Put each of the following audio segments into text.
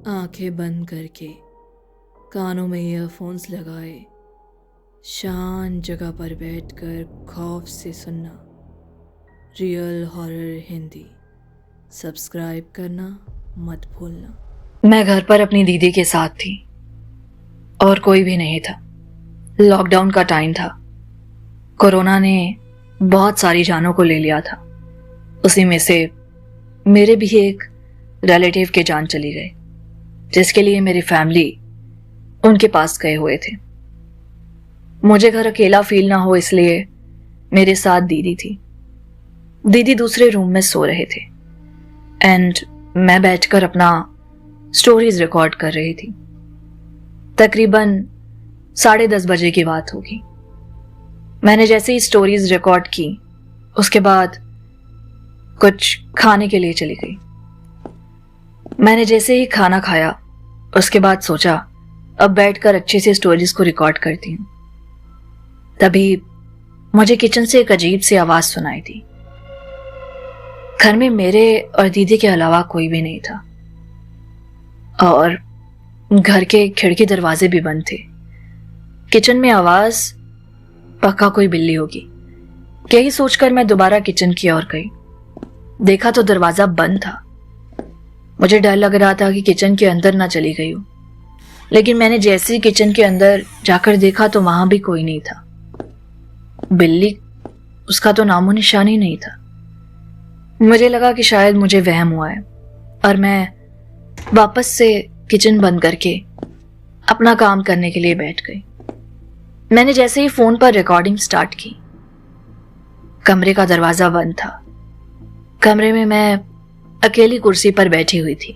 आंखें बंद करके कानों में ईयरफोन्स लगाए शांत जगह पर बैठकर खौफ से सुनना। रियल हॉरर हिंदी सब्सक्राइब करना मत भूलना। मैं घर पर अपनी दीदी के साथ थी और कोई भी नहीं था। लॉकडाउन का टाइम था। कोरोना ने बहुत सारी जानों को ले लिया था। उसी में से मेरे भी एक रिलेटिव के जान चली गई, जिसके लिए मेरी फैमिली उनके पास गए हुए थे। मुझे घर अकेला फील ना हो इसलिए मेरे साथ दीदी थी। दीदी दूसरे रूम में सो रहे थे एंड मैं बैठकर अपना स्टोरीज रिकॉर्ड कर रही थी। तकरीबन 10:30 बजे की बात होगी। मैंने जैसे ही स्टोरीज रिकॉर्ड की उसके बाद कुछ खाने के लिए चली गई। मैंने जैसे ही खाना खाया उसके बाद सोचा अब बैठकर अच्छे से स्टोरीज को रिकॉर्ड करती हूँ। तभी मुझे किचन से एक अजीब सी आवाज सुनाई दी। घर में मेरे और दीदी के अलावा कोई भी नहीं था और घर के खिड़की दरवाजे भी बंद थे। किचन में आवाज पक्का कोई बिल्ली होगी। यही सोचकर मैं दोबारा किचन की ओर गई। देखा तो दरवाजा बंद था। मुझे डर लग रहा था कि किचन के अंदर ना चली गई हो, लेकिन मैंने जैसे ही किचन के अंदर जाकर देखा तो वहां भी कोई नहीं था। बिल्ली, उसका तो नामो निशान ही नहीं था। मुझे लगा कि शायद मुझे वहम हुआ है और मैं वापस से किचन बंद करके अपना काम करने के लिए बैठ गई। मैंने जैसे ही फोन पर रिकॉर्डिंग स्टार्ट की, कमरे का दरवाजा बंद था। कमरे में मैं अकेली कुर्सी पर बैठी हुई थी।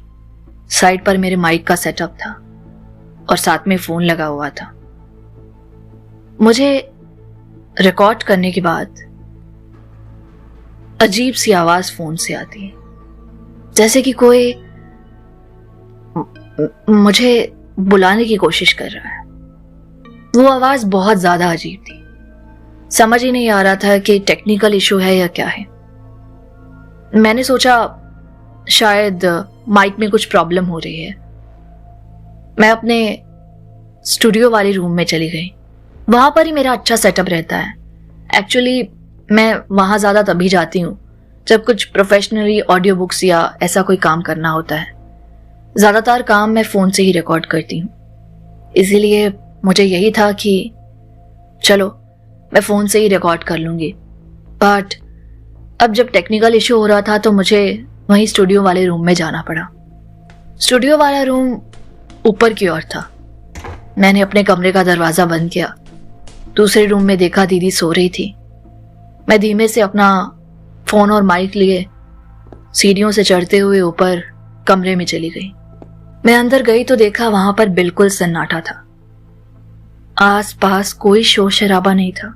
साइड पर मेरे माइक का सेटअप था और साथ में फोन लगा हुआ था। मुझे रिकॉर्ड करने के बाद अजीब सी आवाज फोन से आती है, जैसे कि कोई मुझे बुलाने की कोशिश कर रहा है। वो आवाज बहुत ज्यादा अजीब थी। समझ ही नहीं आ रहा था कि टेक्निकल इशू है या क्या है। मैंने सोचा शायद माइक में कुछ प्रॉब्लम हो रही है। मैं अपने स्टूडियो वाले रूम में चली गई। वहां पर ही मेरा अच्छा सेटअप रहता है। एक्चुअली मैं वहां ज्यादा तभी जाती हूँ जब कुछ प्रोफेशनली ऑडियो बुक्स या ऐसा कोई काम करना होता है। ज्यादातर काम मैं फोन से ही रिकॉर्ड करती हूँ, इसीलिए मुझे यही था कि चलो मैं फोन से ही रिकॉर्ड कर लूंगी। बट अब जब टेक्निकल इशू हो रहा था तो मुझे वहीं स्टूडियो वाले रूम में जाना पड़ा। स्टूडियो वाला रूम ऊपर की ओर था। मैंने अपने कमरे का दरवाजा बंद किया। दूसरे रूम में देखा दीदी सो रही थी। मैं धीमे से अपना फोन और माइक लिए सीढ़ियों से चढ़ते हुए ऊपर कमरे में चली गई। मैं अंदर गई तो देखा वहां पर बिल्कुल सन्नाटा था। आस पास कोई शोर शराबा नहीं था।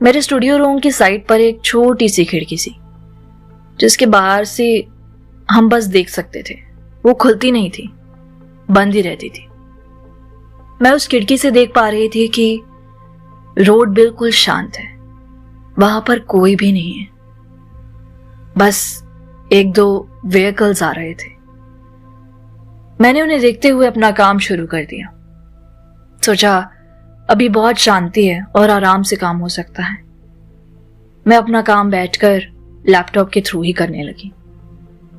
मेरे स्टूडियो रूम की साइड पर एक छोटी सी खिड़की सी, जिसके बाहर से हम बस देख सकते थे। वो खुलती नहीं थी, बंद ही रहती थी। मैं उस खिड़की से देख पा रही थी कि रोड बिल्कुल शांत है। वहां पर कोई भी नहीं है। बस 1-2 व्हीकल्स आ रहे थे। मैंने उन्हें देखते हुए अपना काम शुरू कर दिया। सोचा अभी बहुत शांति है और आराम से काम हो सकता है। मैं अपना काम बैठकर लैपटॉप के थ्रू ही करने लगी।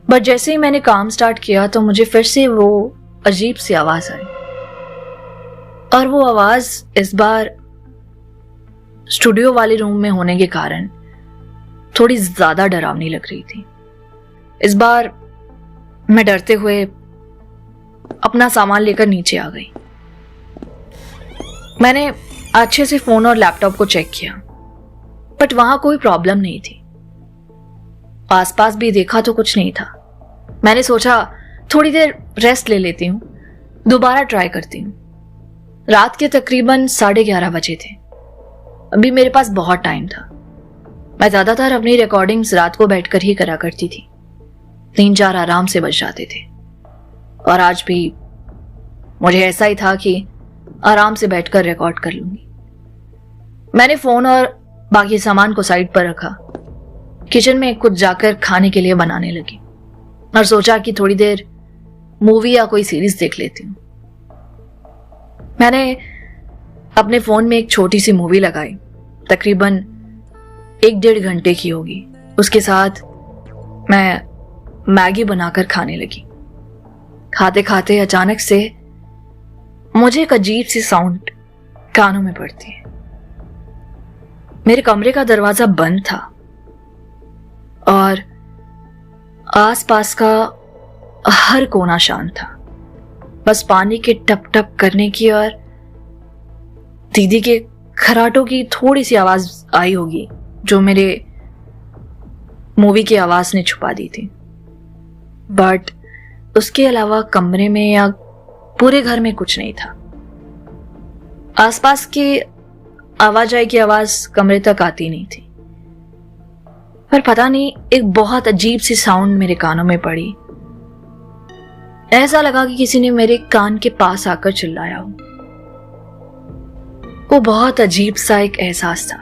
बट जैसे ही मैंने काम स्टार्ट किया तो मुझे फिर से वो अजीब सी आवाज आई और वो आवाज इस बार स्टूडियो वाले रूम में होने के कारण थोड़ी ज्यादा डरावनी लग रही थी। इस बार मैं डरते हुए अपना सामान लेकर नीचे आ गई। मैंने अच्छे से फोन और लैपटॉप को चेक किया, बट वहां कोई प्रॉब्लम नहीं थी। आसपास भी देखा तो कुछ नहीं था। मैंने सोचा थोड़ी देर रेस्ट ले लेती हूँ, दोबारा ट्राई करती हूँ। रात के तकरीबन 11:30 बजे थे। अभी मेरे पास बहुत टाइम था। मैं ज्यादातर अपनी रिकॉर्डिंग्स रात को बैठकर ही करा करती थी। 3-4 आराम से बज जाते थे और आज भी मुझे ऐसा ही था कि आराम से बैठकर रिकॉर्ड कर लूंगी। मैंने फोन और बाकी सामान को साइड पर रखा। किचन में कुछ जाकर खाने के लिए बनाने लगी और सोचा कि थोड़ी देर मूवी या कोई सीरीज देख लेती हूँ। मैंने अपने फोन में एक छोटी सी मूवी लगाई, तकरीबन 1-1.5 घंटे की होगी। उसके साथ मैं मैगी बनाकर खाने लगी। खाते खाते अचानक से मुझे एक अजीब सी साउंड कानों में पड़ती है। मेरे कमरे का दरवाजा बंद था और आसपास का हर कोना शांत था। बस पानी के टप टप करने की और दीदी के खराटों की थोड़ी सी आवाज आई होगी, जो मेरे मूवी की आवाज ने छुपा दी थी। बट उसके अलावा कमरे में या पूरे घर में कुछ नहीं था। आसपास की आवाजाही की आवाज कमरे तक आती नहीं थी, पर पता नहीं एक बहुत अजीब सी साउंड मेरे कानों में पड़ी। ऐसा लगा कि किसी ने मेरे कान के पास आकर चिल्लाया हो। वो बहुत अजीब सा एक एहसास था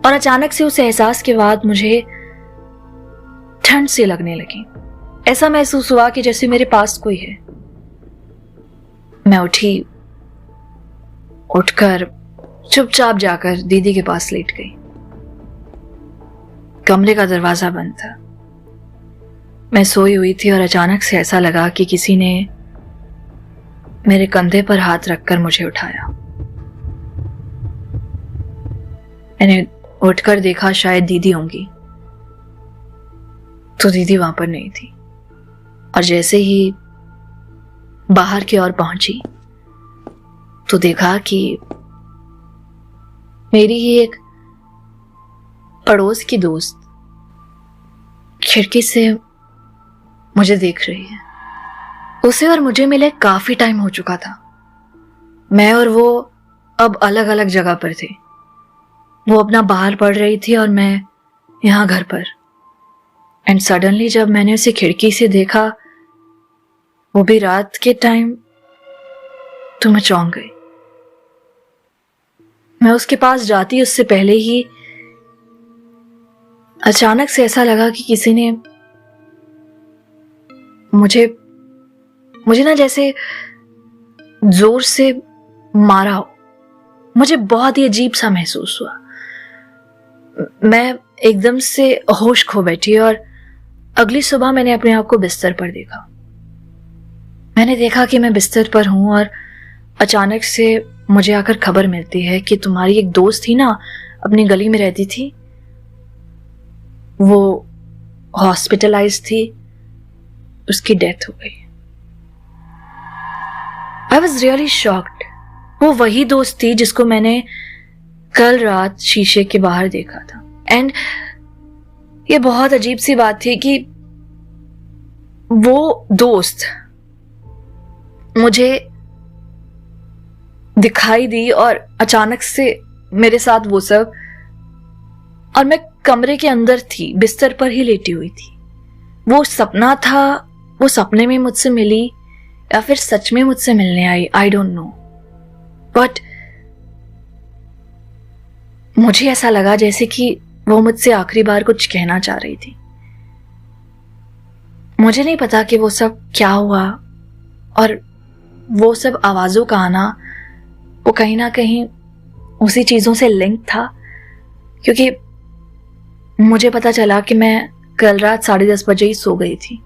और अचानक से उस एहसास के बाद मुझे ठंड सी लगने लगी। ऐसा महसूस हुआ कि जैसे मेरे पास कोई है। मैं उठी, उठकर चुपचाप जाकर दीदी के पास लेट गई। कमरे का दरवाजा बंद था। मैं सोई हुई थी और अचानक से ऐसा लगा कि किसी ने मेरे कंधे पर हाथ रखकर मुझे उठाया। मैंने उठकर देखा, शायद दीदी होंगी, तो दीदी वहां पर नहीं थी। और जैसे ही बाहर की ओर पहुंची तो देखा कि मेरी ही एक पड़ोस की दोस्त खिड़की से मुझे देख रही है। उसे और मुझे मिले काफी टाइम हो चुका था। मैं और वो अब अलग अलग जगह पर थे। वो अपना बाहर पढ़ रही थी और मैं यहां घर पर। एंड सडनली जब मैंने उसे खिड़की से देखा, वो भी रात के टाइम, तो मैं चौंक गई। मैं उसके पास जाती उससे पहले ही अचानक से ऐसा लगा कि किसी ने मुझे ना जैसे जोर से मारा हो। मुझे बहुत ही अजीब सा महसूस हुआ। मैं एकदम से होश खो बैठी और अगली सुबह मैंने अपने आप को बिस्तर पर देखा। मैंने देखा कि मैं बिस्तर पर हूं और अचानक से मुझे आकर खबर मिलती है कि तुम्हारी एक दोस्त थी ना, अपनी गली में रहती थी, वो हॉस्पिटलाइज थी, उसकी डेथ हो गई। I was really shocked. वो वही दोस्त थी जिसको मैंने कल रात शीशे के बाहर देखा था। एंड ये बहुत अजीब सी बात थी कि वो दोस्त मुझे दिखाई दी और अचानक से मेरे साथ वो सब, और मैं कमरे के अंदर थी, बिस्तर पर ही लेटी हुई थी। वो सपना था, वो सपने में मुझसे मिली या फिर सच में मुझसे मिलने आई, आई डोंट नो। बट मुझे ऐसा लगा जैसे कि वो मुझसे आखिरी बार कुछ कहना चाह रही थी। मुझे नहीं पता कि वो सब क्या हुआ, और वो सब आवाजों का आना वो कहीं ना कहीं उसी चीजों से लिंक था, क्योंकि मुझे पता चला कि मैं कल रात 10:30 बजे ही सो गई थी।